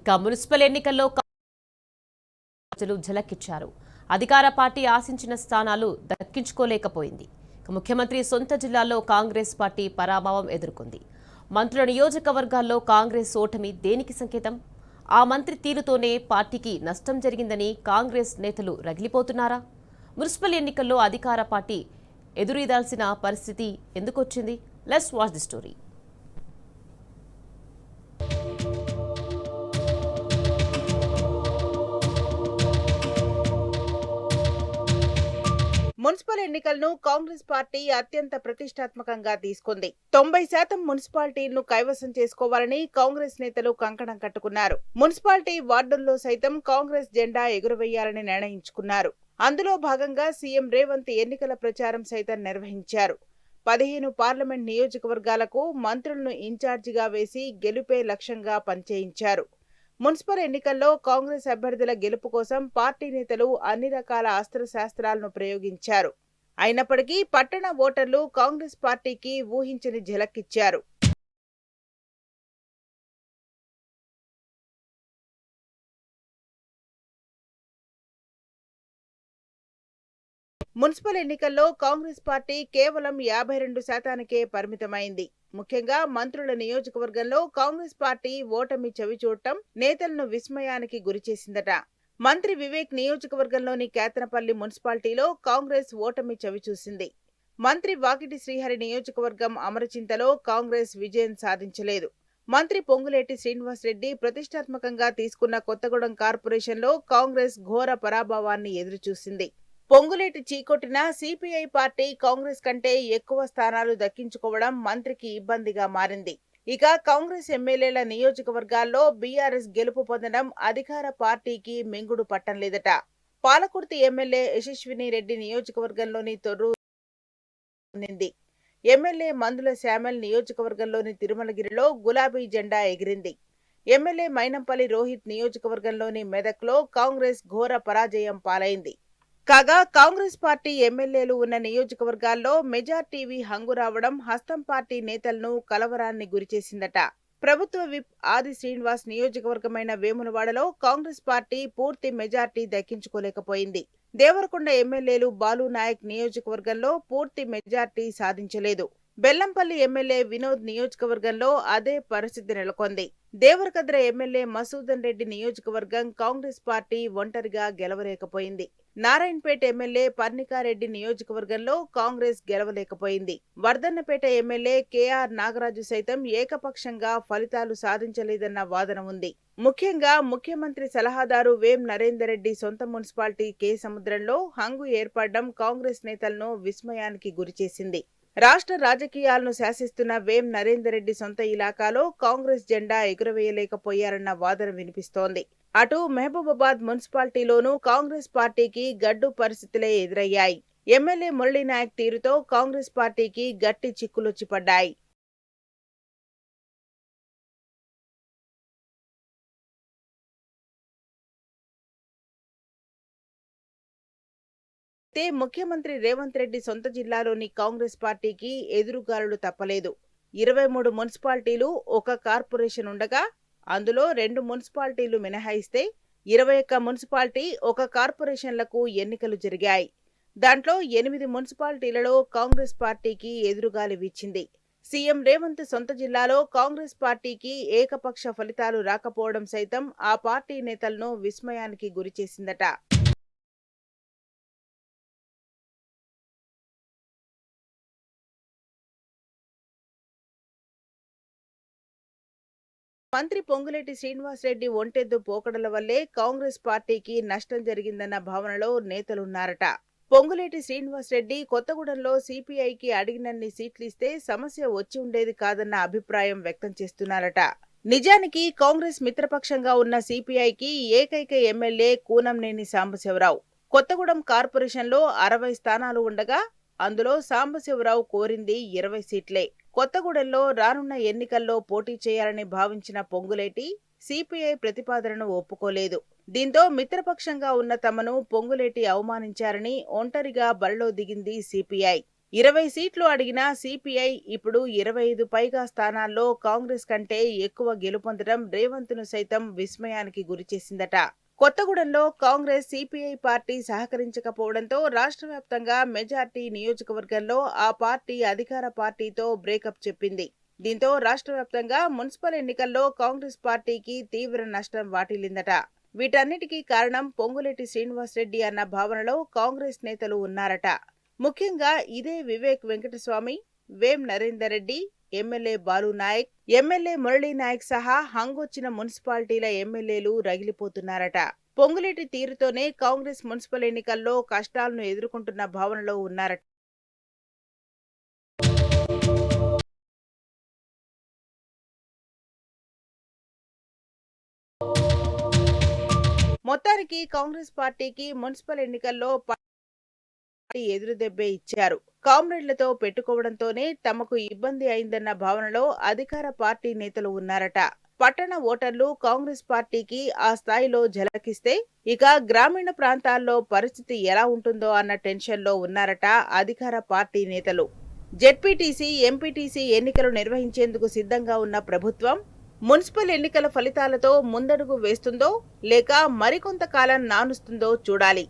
ఇక మున్సిపల్ ఎన్నికల్లో ప్రజలు ఝలకిచ్చారు. అధికార పార్టీ ఆశించిన స్థానాలు దక్కించుకోలేకపోయింది. ముఖ్యమంత్రి సొంత జిల్లాలో కాంగ్రెస్ పార్టీ పరాభవం ఎదుర్కొంది. మంత్రుల నియోజకవర్గాల్లో కాంగ్రెస్ ఓటమి దేనికి సంకేతం? ఆ మంత్రి తీరుతోనే పార్టీకి నష్టం జరిగిందని కాంగ్రెస్ నేతలు రగిలిపోతున్నారా? మున్సిపల్ ఎన్నికల్లో అధికార పార్టీ ఎదురీదాల్సిన పరిస్థితి ఎందుకొచ్చింది? Let's watch the story. Municipal ఎన్నికలను కాంగ్రెస్ పార్టీ అత్యంత ప్రతిష్టాత్మకంగా తీసుకుంది. 90% మున్సిపాలిటీలను కైవసం చేసుకోవాలని కాంగ్రెస్ నేతలు కంకణం కట్టుకున్నారు. మున్సిపాలిటీ వార్డుల్లో సైతం కాంగ్రెస్ జెండా ఎగురవేయాలని నిర్ణయించుకున్నారు. అందులో భాగంగా సీఎం రేవంత్ ఎన్నికల ప్రచారం సైతం నిర్వహించారు. 15 పార్లమెంట్ నియోజకవర్గాలకు మంత్రులను ఇన్ఛార్జిగా వేసి గెలుపే లక్ష్యంగా పనిచేయించారు. మున్సిపల్ ఎన్నికల్లో కాంగ్రెస్ అభ్యర్థుల గెలుపు కోసం పార్టీ నేతలు అన్ని రకాల అస్త్రశాస్త్రాలను ప్రయోగించారు. అయినప్పటికీ పట్టణ ఓటర్లు కాంగ్రెస్ పార్టీకి ఊహించని ఝలకిచ్చారు. మున్సిపల్ ఎన్నికల్లో కాంగ్రెస్ పార్టీ కేవలం 52%కే పరిమితమైంది. ముఖ్యంగా మంత్రుల నియోజకవర్గంలో కాంగ్రెస్ పార్టీ ఓటమి చవిచూడటం నేతలను విస్మయానికి గురిచేసిందట. మంత్రి వివేక్ నియోజకవర్గంలోని కేతనపల్లి మున్సిపాలిటీలో కాంగ్రెస్ ఓటమి చవిచూసింది. మంత్రి వాకిటి శ్రీహరి నియోజకవర్గం అమరచింతలో కాంగ్రెస్ విజయం సాధించలేదు. మంత్రి పొంగులేటి శ్రీనివాసరెడ్డి ప్రతిష్టాత్మకంగా తీసుకున్న కొత్తగూడెం కార్పొరేషన్లో కాంగ్రెస్ ఘోర పరాభవాన్ని ఎదురుచూసింది. పొంగులేటి చీకొట్టిన సిపిఐ పార్టీ కాంగ్రెస్ కంటే ఎక్కువ స్థానాలు దక్కించుకోవడం మంత్రికి ఇబ్బందిగా మారింది. ఇక కాంగ్రెస్ ఎమ్మెల్యేల నియోజకవర్గాల్లో బీఆర్ఎస్ గెలుపు పొందడం అధికార పార్టీకి మింగుడు పట్టంలేదట. పాలకుర్తి ఎమ్మెల్యే యశస్విని రెడ్డి నియోజకవర్గంలోని తొర్రూరు ఎమ్మెల్యే మందుల శ్యామల్ నియోజకవర్గంలోని తిరుమలగిరిలో గులాబీ జెండా ఎగిరింది. ఎమ్మెల్యే మైనంపల్లి రోహిత్ నియోజకవర్గంలోని మెదక్లో కాంగ్రెస్ ఘోర పరాజయం పాలైంది. కాగా కాంగ్రెస్ పార్టీ ఎమ్మెల్యేలు ఉన్న నియోజకవర్గాల్లో మెజార్టీవీ హంగు రావడం హస్తం పార్టీ నేతలను కలవరాన్ని గురిచేసిందట. ప్రభుత్వ విప్ ఆది శ్రీనివాస్ నియోజకవర్గమైన వేములవాడలో కాంగ్రెస్ పార్టీ పూర్తి మెజార్టీ దక్కించుకోలేకపోయింది. దేవరకొండ ఎమ్మెల్యేలు బాలు నాయక్ నియోజకవర్గంలో పూర్తి మెజార్టీ సాధించలేదు. బెల్లంపల్లి ఎమ్మెల్యే వినోద్ నియోజకవర్గంలో అదే పరిస్థితి నెలకొంది. దేవరకద్ర ఎమ్మెల్యే మసూదన్ రెడ్డి నియోజకవర్గం కాంగ్రెస్ పార్టీ ఒంటరిగా గెలవలేకపోయింది. నారాయణపేట ఎమ్మెల్యే పర్ణికారెడ్డి నియోజకవర్గంలో కాంగ్రెస్ గెలవలేకపోయింది. వర్ధన్నపేట ఎమ్మెల్యే కేఆర్ నాగరాజు సైతం ఏకపక్షంగా ఫలితాలు సాధించలేదన్న వాదన ఉంది. ముఖ్యంగా ముఖ్యమంత్రి సలహాదారు వేం నరేందర్ రెడ్డి సొంత మున్సిపాలిటీ కె సముద్రంలో హంగు ఏర్పడడం కాంగ్రెస్ నేతలను విస్మయానికి గురిచేసింది. రాష్ట్ర రాజకీయాలను శాసిస్తున్న వేం నరేందర్ రెడ్డి సొంత ఇలాకాలో కాంగ్రెస్ జెండా ఎగురవేయలేకపోయారన్న వాదన వినిపిస్తోంది. అటు మహబూబాబాద్ మున్సిపాలిటీలోనూ కాంగ్రెస్ పార్టీకి గడ్డు పరిస్థితులే ఎదురయ్యాయి. ఎమ్మెల్యే మురళీనాయక్ తీరుతో కాంగ్రెస్ పార్టీకి గట్టి చిక్కులొచ్చి పడ్డాయి. అయితే ముఖ్యమంత్రి రేవంత్ రెడ్డి సొంత జిల్లాలోని కాంగ్రెస్ పార్టీకి ఎదురుగాలులు తప్పలేదు. 23 మున్సిపాలిటీలు, ఒక కార్పొరేషన్ ఉండగా అందులో 2 మున్సిపాలిటీలు మినహాయిస్తే 21 మున్సిపాలిటీ, ఒక కార్పొరేషన్లకు ఎన్నికలు జరిగాయి. దాంట్లో 8 మున్సిపాలిటీలలో కాంగ్రెస్ పార్టీకి ఎదురుగాలి వీచింది. సీఎం రేవంత్ సొంత జిల్లాలో కాంగ్రెస్ పార్టీకి ఏకపక్ష ఫలితాలు రాకపోవడం సైతం ఆ పార్టీ నేతలను విస్మయానికి గురిచేసిందట. మంత్రి పొంగులేటి శ్రీనివాసరెడ్డి ఒంటెద్దు పోకడల వల్లే కాంగ్రెస్ పార్టీకి నష్టం జరిగిందన్న భావనలో నేతలున్నారట. పొంగులేటి శ్రీనివాసరెడ్డి కొత్తగూడెంలో సిపిఐకి అడిగినన్ని సీట్లిస్తే సమస్య వచ్చి ఉండేది కాదన్న అభిప్రాయం వ్యక్తం చేస్తున్నారట. నిజానికి కాంగ్రెస్ మిత్రపక్షంగా ఉన్న సిపిఐకి ఏకైక ఎమ్మెల్యే కూనంనేని సాంబశివరావు. కొత్తగూడెం కార్పొరేషన్లో 60 స్థానాలు ఉండగా అందులో సాంబశివరావు కోరింది 20 సీట్లే. కొత్తగూడెంలో రానున్న ఎన్నికల్లో పోటీ చేయాలని భావించిన పొంగులేటి సిపిఐ ప్రతిపాదనను ఒప్పుకోలేదు. దీంతో మిత్రపక్షంగా ఉన్న తమను పొంగులేటి అవమానించారని ఒంటరిగా బరిలో దిగింది సిపిఐ. 20 సీట్లు అడిగిన సిపిఐ ఇప్పుడు 25 పైగా స్థానాల్లో కాంగ్రెస్ కంటే ఎక్కువ గెలుపొందడం రేవంత్ను సైతం విస్మయానికి గురిచేసిందట. కొత్తగూడెంలో కాంగ్రెస్ సిపిఐ పార్టీ సహకరించకపోవడంతో రాష్ట్ర వ్యాప్తంగా మెజార్టీ నియోజకవర్గంలో ఆ పార్టీ అధికార పార్టీతో బ్రేకప్ చెప్పింది. దీంతో రాష్ట్ర వ్యాప్తంగా మున్సిపల్ ఎన్నికల్లో కాంగ్రెస్ పార్టీకి తీవ్ర నష్టం వాటిల్లిందట. వీటన్నిటికీ కారణం పొంగులేటి శ్రీనివాసరెడ్డి అన్న భావనలో కాంగ్రెస్ నేతలు ఉన్నారట. ముఖ్యంగా ఇదే వివేక్ వెంకటస్వామి, వేం నరేందర్ రెడ్డి, ఎమ్మెల్యే బాలు నాయక్, ఎమ్మెల్యే మురళీ నాయక్ సహా హంగొచ్చిన మున్సిపాలిటీల ఎమ్మెల్యేలు రగిలిపోతున్నారట. పొంగులేటి తీరుతోనే కాంగ్రెస్ మున్సిపల్ ఎన్నికల్లో కష్టాలను ఎదుర్కొంటున్న భావనలో ఉన్నారట. మొత్తానికి కాంగ్రెస్ పార్టీకి మున్సిపల్ ఎన్నికల్లో ఎదురుదెబ్బే ఇచ్చారు. కామ్రేడ్లతో పెట్టుకోవడంతోనే తమకు ఇబ్బంది అయిందన్న భావనలో అధికార పార్టీ నేతలు ఉన్నారట. పట్టణ ఓటర్లు కాంగ్రెస్ పార్టీకి ఆ స్థాయిలో ఝలకిస్తే ఇక గ్రామీణ ప్రాంతాల్లో పరిస్థితి ఎలా ఉంటుందో అన్న టెన్షన్లో ఉన్నారట అధికార పార్టీ నేతలు. జెడ్పీటీసీ, ఎంపీటీసీ ఎన్నికలు నిర్వహించేందుకు సిద్ధంగా ఉన్న ప్రభుత్వం మున్సిపల్ ఎన్నికల ఫలితాలతో ముందడుగు వేస్తుందో లేక మరికొంతకాలం నానుస్తుందో చూడాలి.